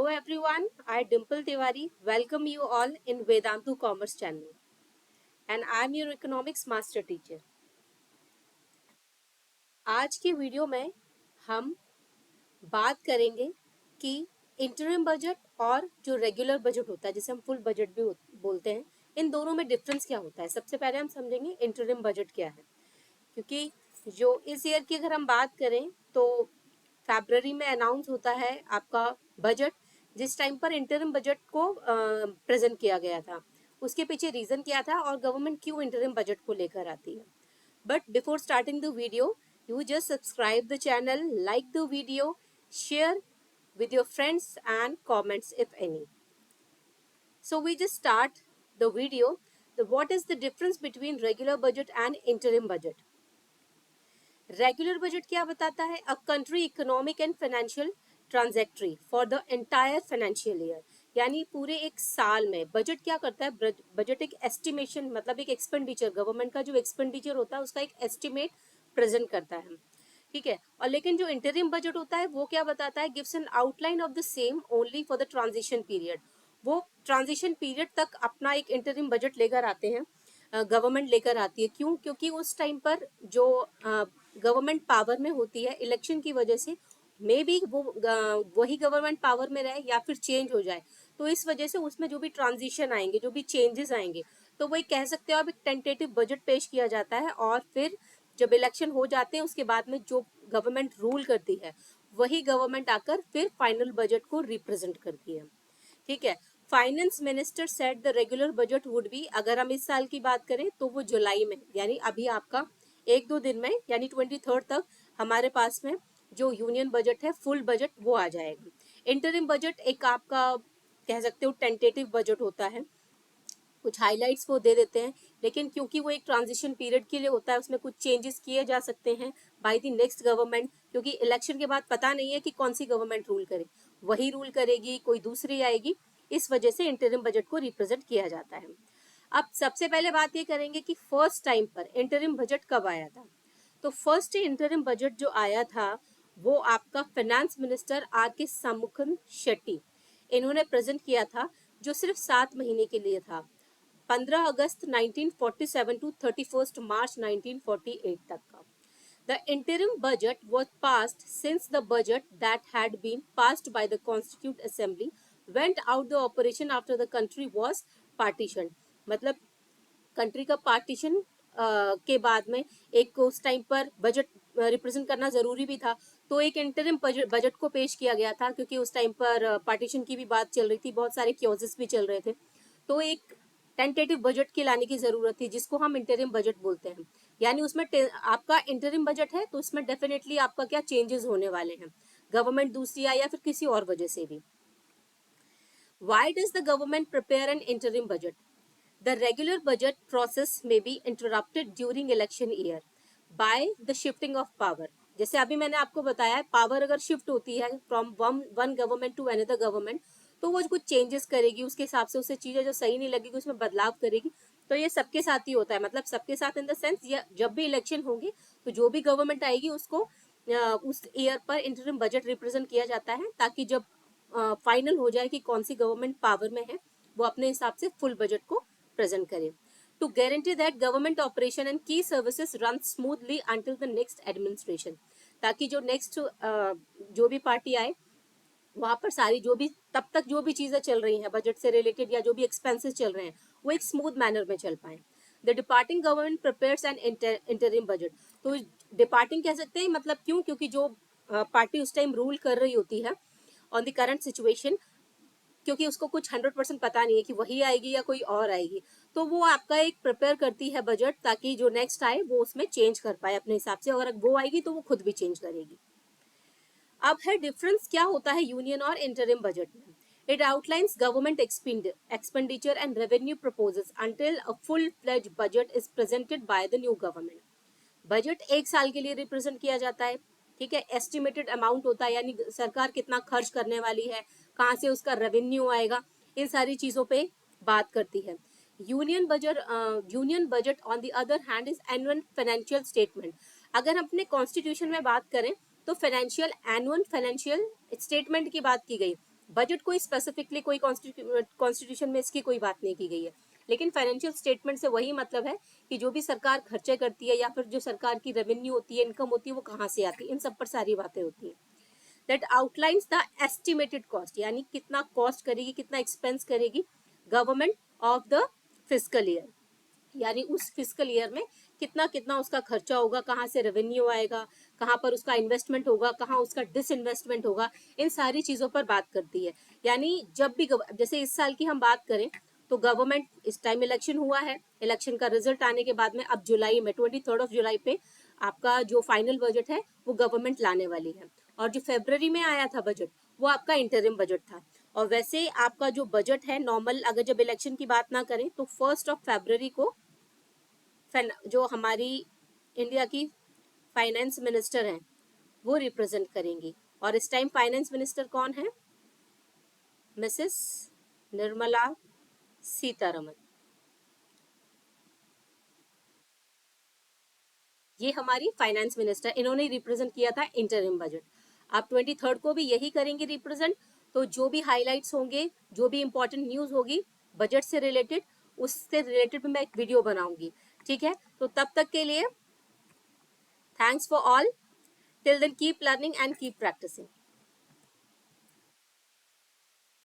Hello everyone, I Dimple Tiwari welcome you all in Vedantu Commerce channel and I am your economics master teacher. आज की video में हम बात करेंगे कि इंटरिम बजट और जो रेगुलर बजट होता है जिसे हम फुल बजट भी बोलते हैं, इन दोनों में डिफरेंस क्या होता है। सबसे पहले हम समझेंगे इंटरिम बजट क्या है, क्योंकि जो इस ईयर की अगर हम बात करें तो फरवरी में अनाउंस होता है आपका बजट, जिस टाइम पर इंटरिम बजट को प्रेजेंट किया गया था। उसके पीछे रीजन क्या था और गवर्नमेंट क्यों इंटरिम बजट को लेकर आती है। But before starting the video, you just subscribe the channel, like the video, share with your friends and comments if any. So we just start the video. What is the difference between regular budget and interim budget? Regular budget क्या बताता है? A country economic and financial trajectory for the entire financial year, यानी पूरे एक साल में budget क्या करता है? बजट एक एस्टिमेशन, मतलब एक एक्सपेंडिचर, गवर्नमेंट का जो एक्सपेंडिचर होता है उसका एक एस्टिमेट प्रेजेंट करता है, ठीक है। और लेकिन जो इंटरिम बजट होता है वो क्या बताता है? Gives an outline of the same only for the transition period. वो ट्रांजिशन पीरियड तक अपना एक इंटरिम बजट लेकर आते हैं, गवर्नमेंट लेकर आती है। क्यों? क्योंकि उस टाइम पर जो गवर्नमेंट पावर में होती है, इलेक्शन की वजह से मे बी वो वही गवर्नमेंट पावर में रहे या फिर चेंज हो जाए, तो इस वजह से उसमें जो भी ट्रांजिशन आएंगे, जो भी चेंजेस आएंगे, तो वही कह सकते हो अब एक टेंटेटिव बजट पेश किया जाता है। और फिर जब इलेक्शन हो जाते हैं उसके बाद में जो गवर्नमेंट रूल करती है वही गवर्नमेंट आकर फिर फाइनल बजट को रिप्रेजेंट करती है, ठीक है। Finance minister set the regular budget would be, अगर हम इस साल की बात करें तो वो जुलाई में, यानी अभी आपका एक दो दिन में, यानी 23 तक हमारे पास में जो यूनियन बजट है फुल बजट वो आ जाएगा। इंटरिम बजट एक आपका कह सकते हो टेंटेटिव बजट होता है, कुछ हाइलाइट्स वो दे देते हैं, लेकिन क्योंकि वो एक ट्रांजिशन पीरियड के लिए होता है उसमें कुछ चेंजेस किए जा सकते हैं बाय द नेक्स्ट गवर्नमेंट, क्योंकि इलेक्शन के बाद पता नहीं है कि कौन सी गवर्नमेंट रूल करे, वही रूल करेगी कोई दूसरी आएगी, इस वजह से इंटरिम बजट को रिप्रेजेंट किया जाता है। अब सबसे पहले बात ये करेंगे कि फर्स्ट टाइम पर इंटरिम बजट कब आया था। तो फर्स्ट इंटरिम बजट जो आया था वो आपका फाइनेंस मिनिस्टर आर के सामुखन शेट्टी, इन्होंने प्रेजेंट किया था, जो सिर्फ 7 महीने के लिए था, 15 अगस्त 1947 टू 31 मार्च 1948 तक का। The interim budget was passed since the budget that had been passed by the Constituent Assembly went out the operation after the country was partitioned. मतलब कंट्री का पार्टीशन के बाद में एक उस टाइम पर बजट रिप्रेजेंट करना जरूरी भी था, तो एक इंटरिम बजट को पेश किया गया था, क्योंकि उस टाइम पर पार्टीशन की भी बात चल रही थी, बहुत सारे क्योजेस भी चल रहे थे, तो एक टेंटेटिव बजट के लाने की जरूरत थी जिसको हम इंटरिम बजट बोलते हैं। यानी उसमें आपका इंटरिम बजट है तो उसमें डेफिनेटली आपका क्या चेंजेस होने वाले हैं, गवर्नमेंट दूसरी आए या फिर किसी और वजह से भी। Why does the government prepare an interim budget? The regular budget process may be interrupted during election year by the shifting of power. जैसे अभी मैंने आपको बताया है, पावर अगर शिफ्ट होती है from one government to another government, तो वो कुछ चेंजेस करेगी, उसके हिसाब से उससे चीजें जो सही नहीं लगेगी उसमें बदलाव करेगी। तो ये सबके साथ ही होता है, मतलब सबके साथ इन द सेंस, जब भी इलेक्शन होंगे तो जो भी गवर्नमेंट आएगी उसको उस ईयर पर इंटरिम बजट रिप्रेजेंट किया जाता है, ताकि जब फाइनल हो जाए कि कौन सी गवर्नमेंट पावर में है वो अपने हिसाब से फुल बजट को प्रेजेंट करे। To guarantee that government operation and key services run smoothly until the next administration, ताकि जो नेक्स्ट जो भी पार्टी आए वहां पर सारी जो भी तब तक जो भी चीजें चल रही हैं बजट से रिलेटेड या जो भी एक्सपेंसेस चल रहे हैं वो एक स्मूथ मैनर में चल पाए। The departing government prepares N interim budget, तो डिपार्टिंग कह सकते हैं, मतलब क्यों? क्योंकि जो पार्टी उस टाइम रूल कर रही होती है ऑन द करंट सिचुएशन, क्योंकि उसको कुछ 100% पता नहीं है कि वही आएगी या कोई और आएगी, तो वो आपका एक प्रिपेयर करती है बजट, ताकि जो नेक्स्ट आए वो उसमें चेंज कर पाए अपने हिसाब से, अगर वो आएगी तो वो खुद भी चेंज करेगी। अब है डिफरेंस क्या होता है यूनियन और इंटरिम बजट में। It outlines government expenditure and revenue proposals until a full fledge budget is presented by the new government. Budget एक साल के लिए रिप्रेजेंट किया जाता है, ठीक है। एस्टिमेटेड अमाउंट होता है, यानी सरकार कितना खर्च करने वाली है, कहाँ से उसका रेवेन्यू आएगा, इन सारी चीजों पे बात करती है। Union budget on the other hand is annual financial statement. अगर हम अपने कॉन्स्टिट्यूशन में बात करें तो एनुअल फाइनेंशियल स्टेटमेंट की बात की गई, बजट कोई स्पेसिफिकली कोई कॉन्स्टिट्यूशन में इसकी कोई बात नहीं की गई है, लेकिन फाइनेंशियल स्टेटमेंट से वही मतलब है कि जो भी सरकार खर्चे करती है या फिर जो सरकार की रेवेन्यू होती है, इनकम होती है, वो कहाँ से आती है, इन सब पर सारी बातें होती हैं। That outlines the estimated cost, यानी कितना कॉस्ट करेगी, कितना एक्सपेंस करेगी government of the fiscal year, यानी उस फिस्कल ईयर में कितना कितना उसका खर्चा होगा, कहाँ से रेवेन्यू आएगा, कहाँ पर उसका इन्वेस्टमेंट होगा, कहाँ उसका डिसइन्वेस्टमेंट होगा, इन सारी चीज़ों पर बात करती है। यानी जब भी जैसे इस साल की हम बात करें तो गवर्नमेंट, इस टाइम इलेक्शन हुआ है, इलेक्शन का रिजल्ट आने के बाद में अब जुलाई में 23 जुलाई पे आपका जो फाइनल बजट है वो गवर्नमेंट लाने वाली है, और जो फरवरी में आया था बजट वो आपका इंटरिम बजट था। और वैसे आपका जो बजट है नॉर्मल, अगर जब इलेक्शन की बात ना करें तो 1 फरवरी को जो हमारी इंडिया की फाइनेंस मिनिस्टर हैं वो रिप्रेजेंट करेंगी, और इस टाइम फाइनेंस मिनिस्टर कौन है? मिसेस निर्मला सीतारमन। ये हमारी फाइनेंस मिनिस्टर, इन्होंने रिप्रेजेंट किया था इंटरिम बजट। आप 23 को भी यही करेंगे रिप्रेजेंट। तो जो भी हाईलाइट्स होंगे, जो भी इंपॉर्टेंट न्यूज होगी बजट से रिलेटेड, उससे रिलेटेड मैं एक वीडियो बनाऊंगी, ठीक है? तो तब तक के लिए thanks for all, till then keep learning and keep practising.